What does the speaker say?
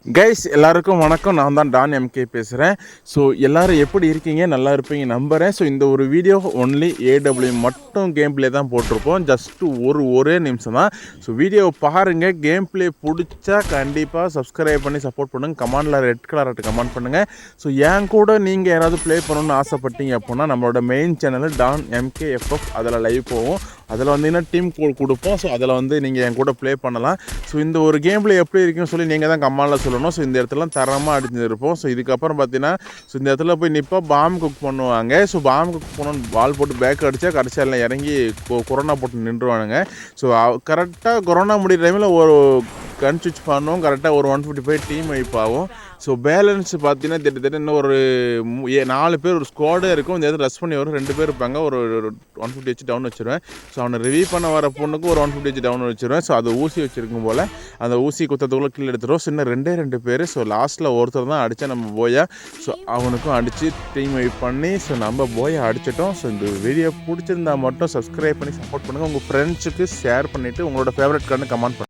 Guys எல்லாருக்கும் வணக்கம். நான் தான் டான் எம்கே பேசுகிறேன். ஸோ எல்லோரும் எப்படி இருக்கீங்க? நல்லா இருப்பீங்க நம்புகிறேன். ஸோ இந்த ஒரு வீடியோ ஒன்லி ஏடபிள்யூ மட்டும் கேம் பிளே தான் போட்டிருப்போம். ஜஸ்ட்டு ஒரே நிமிஷம் தான். ஸோ வீடியோவை பாருங்கள். கேம் பிளே பிடிச்சா கண்டிப்பாக சப்ஸ்கிரைப் பண்ணி சப்போர்ட் பண்ணுங்கள். கமெண்டில் ரெட் கலர்ட்டு கமெண்ட் பண்ணுங்கள். ஸோ என் கூட நீங்கள் யாராவது ப்ளே பண்ணணும்னு ஆசைப்பட்டீங்க அப்படின்னா நம்மளோட மெயின் சேனல் டான் எம்கேஎஃப்எஃப் அதில் லைவ் போகும். அதில் வந்தீங்கன்னா டீம் கோட் கொடுப்போம். ஸோ அதில் வந்து நீங்கள் என் கூட ப்ளே பண்ணலாம். ஸோ இந்த ஒரு கேமில் எப்படி இருக்குன்னு சொல்லி நீங்கள் தான் கமெண்டில் சொல்லணும். ஸோ இந்த இடத்துலாம் தரமாக அடிச்சிருப்போம். ஸோ இதுக்கப்புறம் பார்த்தீங்கன்னா ஸோ இந்த இடத்துல போய் நிற்பா பாம் குக் பண்ணுவாங்க. ஸோ பாம் குக் பண்ணணும் வால் போட்டு பேக் அடித்தா கடைசியில் இறங்கி கொரோனா போட்டு நின்றுவானுங்க. ஸோ கரெக்டாக கொரோனா முடிகிற டைமில் ஒரு கன் சுவிட்ச் பண்ணுவோம். கரெக்டாக ஒரு 155 டீம் வைப் ஆகும். ஸோ பேலன்ஸ் பார்த்தீங்கன்னா திட்டத்தட்ட இன்னும் ஒரு 4 பேர் ஒரு ஸ்குவாடே இருக்கும். இந்த இடத்துல ரஷ் பண்ணி வரும் 2 பேர் இருப்பாங்க. ஒரு 150 வச்சு டவுன் வச்சுருவேன். ஸோ அவனை ரிவ்யூ பண்ண வர பொண்ணுக்கு ஒரு 150 வச்சு டவுன் வச்சுருவேன். ஸோ அது ஊசி வச்சுருக்கும் போல் அந்த ஊசி குத்தத்துக்குள்ளே கீழே எடுத்துருவோம். சின்ன 2 பேர். ஸோ லாஸ்ட்டில் ஒருத்தர் தான் அடித்தா நம்ம போயா. ஸோ அவனுக்கும் அடித்து டீம் வைப் பண்ணி ஸோ நம்ம போயை அடிச்சிட்டோம். ஸோ இந்த வீடியோ பிடிச்சிருந்தா மட்டும் சப்ஸ்கிரைப் பண்ணி சப்போர்ட் பண்ணுங்கள். உங்கள் ஃப்ரெண்ட்ஸுக்கு ஷேர் பண்ணிவிட்டு உங்களோட ஃபேவரட் கார்டு கமெண்ட் பண்ணுங்கள்.